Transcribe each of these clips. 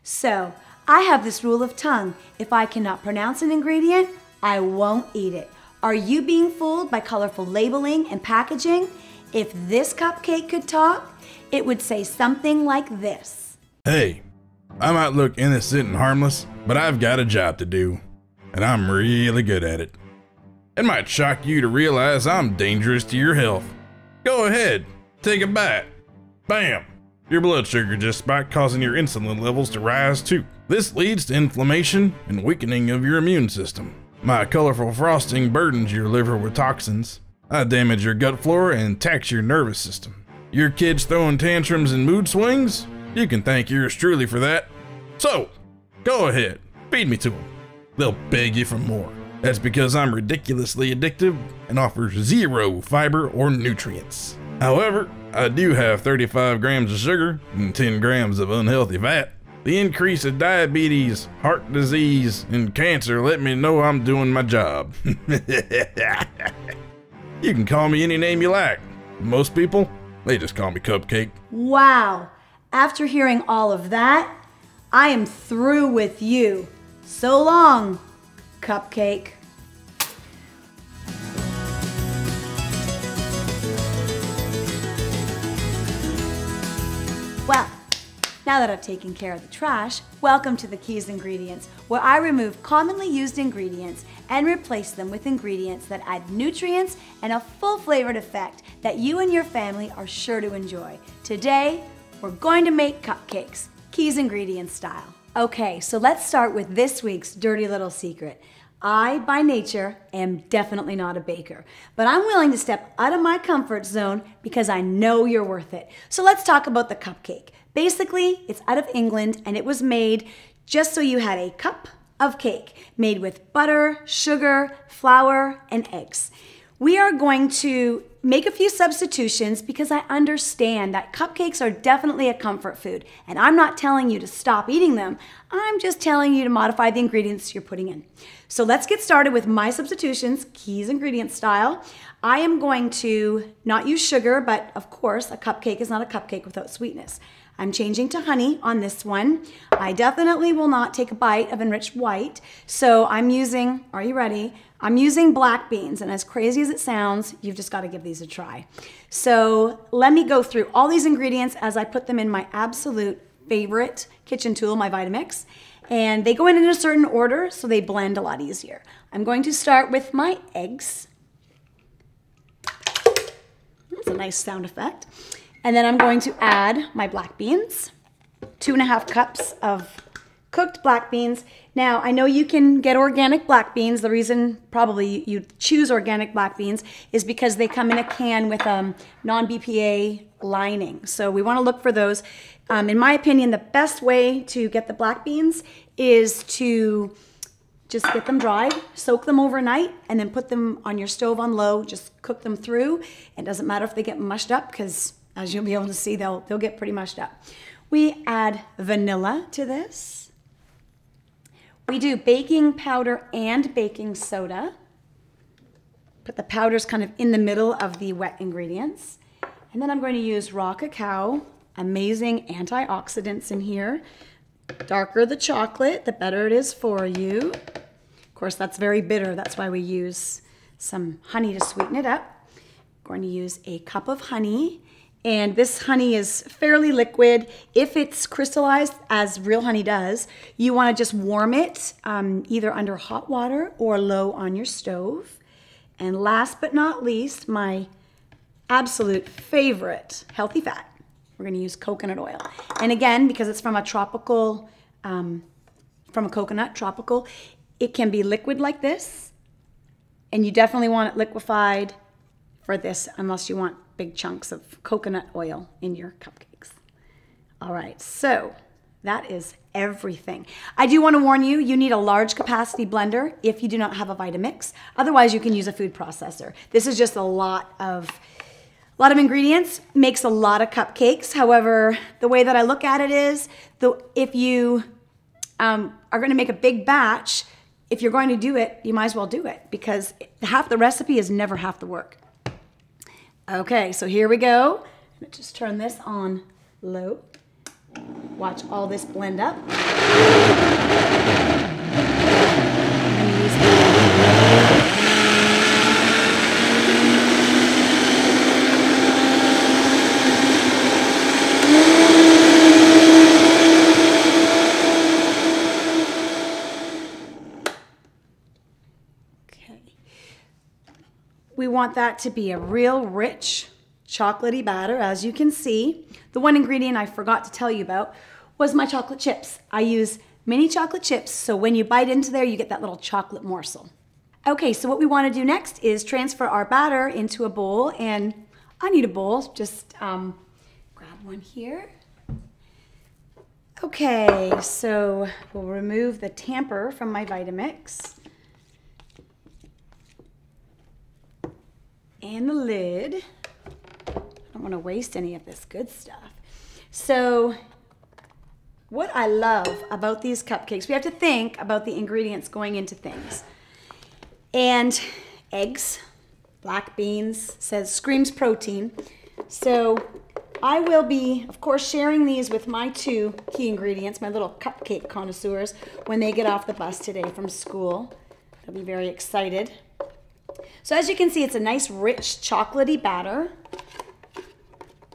So, I have this rule of tongue. If I cannot pronounce an ingredient, I won't eat it. Are you being fooled by colorful labeling and packaging? If this cupcake could talk, it would say something like this. Hey, I might look innocent and harmless, but I've got a job to do, and I'm really good at it. It might shock you to realize I'm dangerous to your health. Go ahead, take a bite. Bam! Your blood sugar just spiked, causing your insulin levels to rise too. This leads to inflammation and weakening of your immune system. My colorful frosting burdens your liver with toxins. I damage your gut flora and tax your nervous system. Your kids throwing tantrums and mood swings? You can thank yours truly for that. So, go ahead, feed me to them. They'll beg you for more. That's because I'm ridiculously addictive and offer zero fiber or nutrients. However, I do have 35 grams of sugar and 10 grams of unhealthy fat. The increase of diabetes, heart disease, and cancer let me know I'm doing my job. You can call me any name you like. Most people, they just call me Cupcake. Wow. After hearing all of that, I am through with you. So long, Cupcake. Well, now that I've taken care of the trash, welcome to the Keys Ingredients, where I remove commonly used ingredients and replace them with ingredients that add nutrients and a full flavored effect that you and your family are sure to enjoy. Today, we're going to make cupcakes, Keys Ingredients style. Okay, so let's start with this week's dirty little secret. I, by nature, am definitely not a baker, but I'm willing to step out of my comfort zone because I know you're worth it. So let's talk about the cupcake. Basically, it's out of England and it was made just so you had a cup of cake made with butter, sugar, flour, and eggs. We are going to make a few substitutions because I understand that cupcakes are definitely a comfort food, and I'm not telling you to stop eating them. I'm just telling you to modify the ingredients you're putting in. So let's get started with my substitutions, Keys Ingredient style. I am going to not use sugar, but of course, a cupcake is not a cupcake without sweetness. I'm changing to honey on this one. I definitely will not take a bite of enriched white. So I'm using, are you ready? I'm using black beans, and as crazy as it sounds, you've just got to give these a try. So let me go through all these ingredients as I put them in my absolute favorite kitchen tool, my Vitamix. And they go in a certain order, so they blend a lot easier. I'm going to start with my eggs. That's a nice sound effect. And then I'm going to add my black beans, 2.5 cups of cooked black beans. Now, I know you can get organic black beans. The reason probably you choose organic black beans is because they come in a can with non-BPA lining. So we want to look for those. In my opinion, the best way to get the black beans is to just get them dried, soak them overnight, and then put them on your stove on low. Just cook them through. It doesn't matter if they get mushed up because, as you'll be able to see, they'll get pretty mushed up. We add vanilla to this. We do baking powder and baking soda. Put the powders kind of in the middle of the wet ingredients. And then I'm going to use raw cacao, amazing antioxidants in here. Darker the chocolate, the better it is for you. Of course, that's very bitter. That's why we use some honey to sweeten it up. I'm going to use a cup of honey. And this honey is fairly liquid. If it's crystallized, as real honey does, you want to just warm it either under hot water or low on your stove. And last but not least, my absolute favorite healthy fat. We're going to use coconut oil. And again, because it's from a tropical, from a coconut, tropical, it can be liquid like this. And you definitely want it liquefied for this unless you want big chunks of coconut oil in your cupcakes. All right, so that is everything. I do want to warn you, you need a large capacity blender if you do not have a Vitamix. Otherwise, you can use a food processor. This is just a lot of ingredients, makes a lot of cupcakes. However, the way that I look at it is, if you are going to make a big batch, if you're going to do it, you might as well do it because half the recipe is never half the work. Okay, so here we go. Just turn this on low. Watch all this blend up. We want that to be a real rich chocolatey batter, as you can see. The one ingredient I forgot to tell you about was my chocolate chips. I use mini chocolate chips, so when you bite into there, you get that little chocolate morsel. Okay, so what we want to do next is transfer our batter into a bowl, and I need a bowl. Just grab one here. Okay, so we'll remove the tamper from my Vitamix. And the lid. I don't want to waste any of this good stuff. So what I love about these cupcakes, we have to think about the ingredients going into things. And eggs, black beans, screams protein. So I will be, of course, sharing these with my two key ingredients, my little cupcake connoisseurs, when they get off the bus today from school. They'll be very excited. So as you can see, it's a nice, rich, chocolatey batter.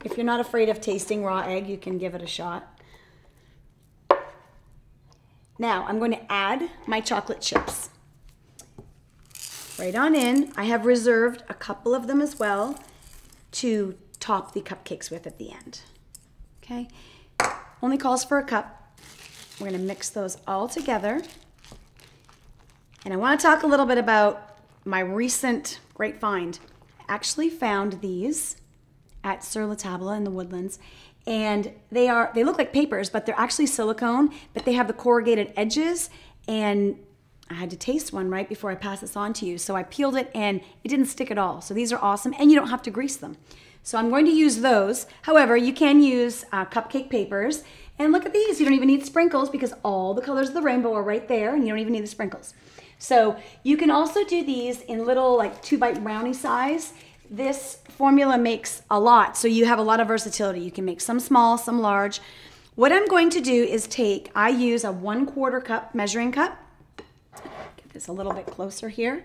If you're not afraid of tasting raw egg, you can give it a shot. Now, I'm going to add my chocolate chips. Right on in. I have reserved a couple of them as well to top the cupcakes with at the end. Okay? Only calls for a cup. We're going to mix those all together. And I want to talk a little bit about my recent great find. I actually found these at Sur La Table in the Woodlands, and they look like papers, but they're actually silicone, but they have the corrugated edges, and I had to taste one right before I pass this on to you. So I peeled it and it didn't stick at all. So these are awesome, and you don't have to grease them. So I'm going to use those. However, you can use cupcake papers, and look at these. You don't even need sprinkles because all the colors of the rainbow are right there, and you don't even need the sprinkles. So you can also do these in little like 2-bite brownie size. This formula makes a lot, so you have a lot of versatility. You can make some small, some large. What I'm going to do is I use a 1/4 cup measuring cup. Get this a little bit closer here.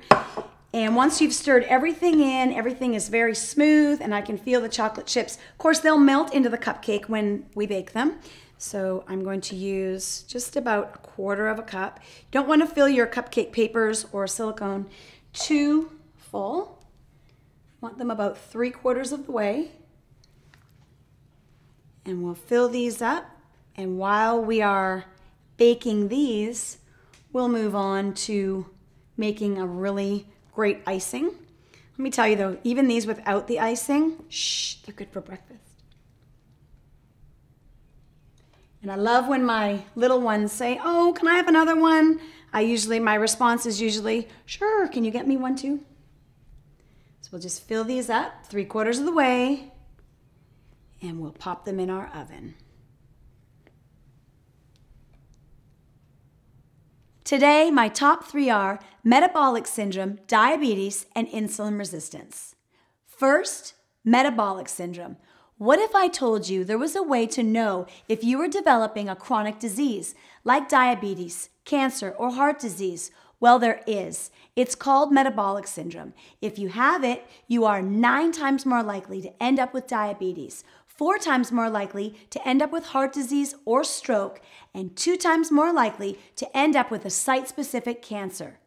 And once you've stirred everything in, everything is very smooth, and I can feel the chocolate chips. Of course, they'll melt into the cupcake when we bake them. So I'm going to use just about 1/4 cup. You don't want to fill your cupcake papers or silicone too full. Want them about 3/4 of the way. And we'll fill these up. And while we are baking these, we'll move on to making a really great icing. Let me tell you though, even these without the icing, they're good for breakfast. And I love when my little ones say, "Oh, can I have another one?" My response is usually, "Sure, can you get me one too?" So we'll just fill these up 3/4 of the way, and we'll pop them in our oven. Today, my top 3 are metabolic syndrome, diabetes, and insulin resistance. First, metabolic syndrome. What if I told you there was a way to know if you were developing a chronic disease like diabetes, cancer, or heart disease? Well, there is. It's called metabolic syndrome. If you have it, you are 9 times more likely to end up with diabetes, 4 times more likely to end up with heart disease or stroke, and 2 times more likely to end up with a site-specific cancer.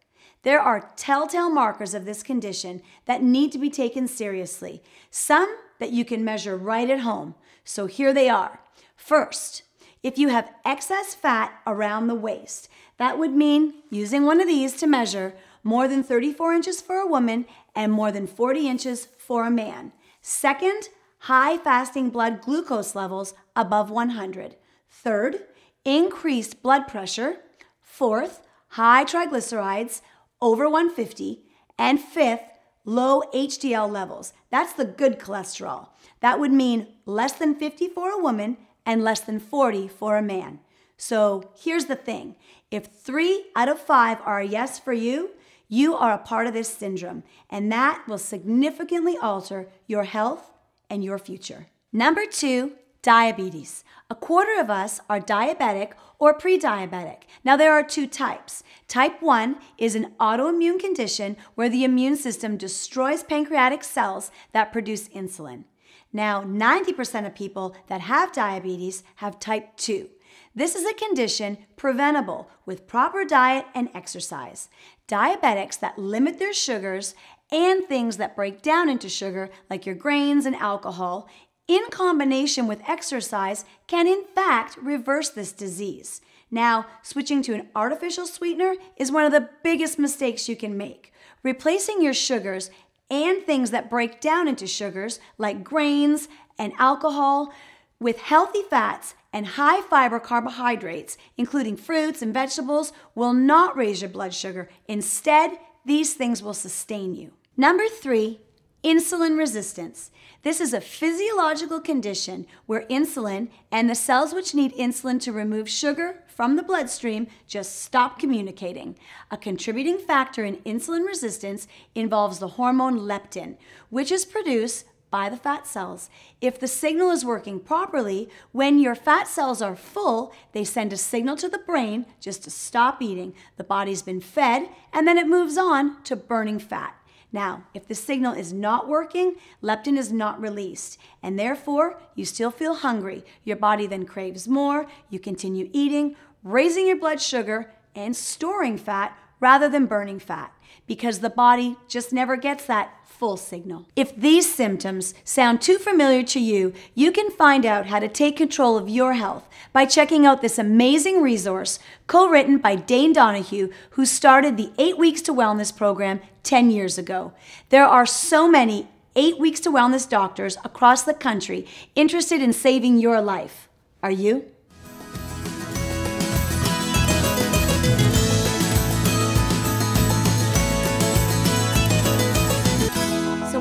There are telltale markers of this condition that need to be taken seriously, some that you can measure right at home. So here they are. First, if you have excess fat around the waist, that would mean using one of these to measure more than 34 inches for a woman and more than 40 inches for a man. Second, high fasting blood glucose levels above 100. Third, increased blood pressure. Fourth, high triglycerides over 150. And fifth, low HDL levels. That's the good cholesterol. That would mean less than 50 for a woman and less than 40 for a man. So here's the thing. If 3 out of 5 are a yes for you, you are a part of this syndrome, and that will significantly alter your health and your future. Number 2, Diabetes. A quarter of us are diabetic or pre-diabetic. Now there are two types. Type 1 is an autoimmune condition where the immune system destroys pancreatic cells that produce insulin. Now 90% of people that have diabetes have type 2. This is a condition preventable with proper diet and exercise. Diabetics that limit their sugars and things that break down into sugar, like your grains and alcohol, in combination with exercise, can in fact reverse this disease. Now, switching to an artificial sweetener is one of the biggest mistakes you can make. Replacing your sugars and things that break down into sugars, like grains and alcohol, with healthy fats and high fiber carbohydrates, including fruits and vegetables, will not raise your blood sugar. Instead, these things will sustain you. Number 3, insulin resistance. This is a physiological condition where insulin and the cells which need insulin to remove sugar from the bloodstream just stop communicating. A contributing factor in insulin resistance involves the hormone leptin, which is produced by the fat cells. If the signal is working properly, when your fat cells are full, they send a signal to the brain just to stop eating. The body's been fed, and then it moves on to burning fat. Now, if the signal is not working, leptin is not released, and therefore you still feel hungry. Your body then craves more, you continue eating, raising your blood sugar and storing fat rather than burning fat, because the body just never gets that full signal. If these symptoms sound too familiar to you, you can find out how to take control of your health by checking out this amazing resource co-written by Dane Donahue, who started the 8 Weeks to Wellness program 10 years ago. There are so many 8 Weeks to Wellness doctors across the country interested in saving your life. Are you?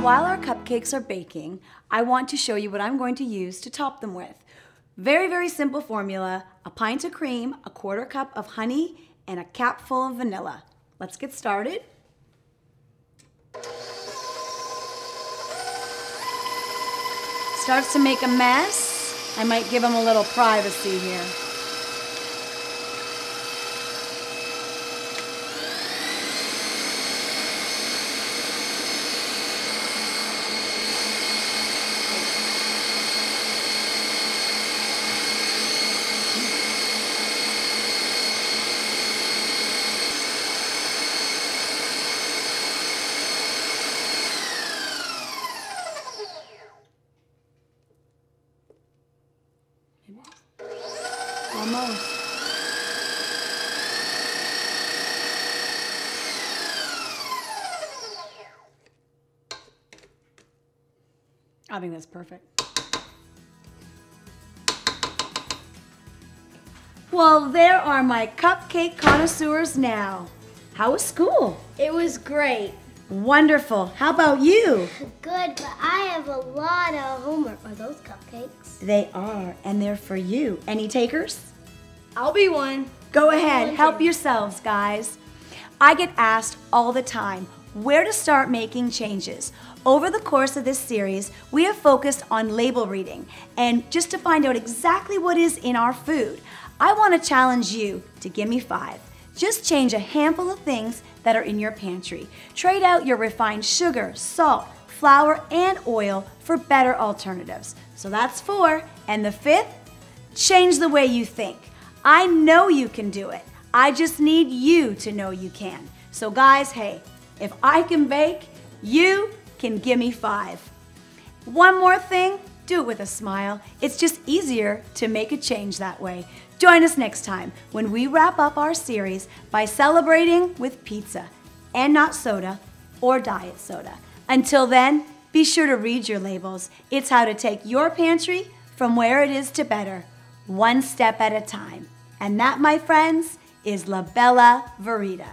While our cupcakes are baking, I want to show you what I'm going to use to top them with. Very, very simple formula: a pint of cream, a quarter cup of honey, and a cap full of vanilla. Let's get started. Starts to make a mess. I might give them a little privacy here. Almost. I think that's perfect. Well, there are my cupcake connoisseurs now. How was school? It was great. Wonderful. How about you? Good, but I have a lot of homework. Are those cupcakes? They are, and they're for you. Any takers? I'll be one. Go ahead, help yourselves, guys. I get asked all the time where to start making changes. Over the course of this series, we have focused on label reading and just to find out exactly what is in our food. I want to challenge you to give me 5. Just change a handful of things that are in your pantry. Trade out your refined sugar, salt, flour, and oil for better alternatives. So that's 4. And the 5th, change the way you think. I know you can do it. I just need you to know you can. So guys, hey, if I can bake, you can give me 5. One more thing, do it with a smile. It's just easier to make a change that way. Join us next time when we wrap up our series by celebrating with pizza and not soda or diet soda. Until then, be sure to read your labels. It's how to take your pantry from where it is to better, one step at a time. And that, my friends, is La Bella Verita.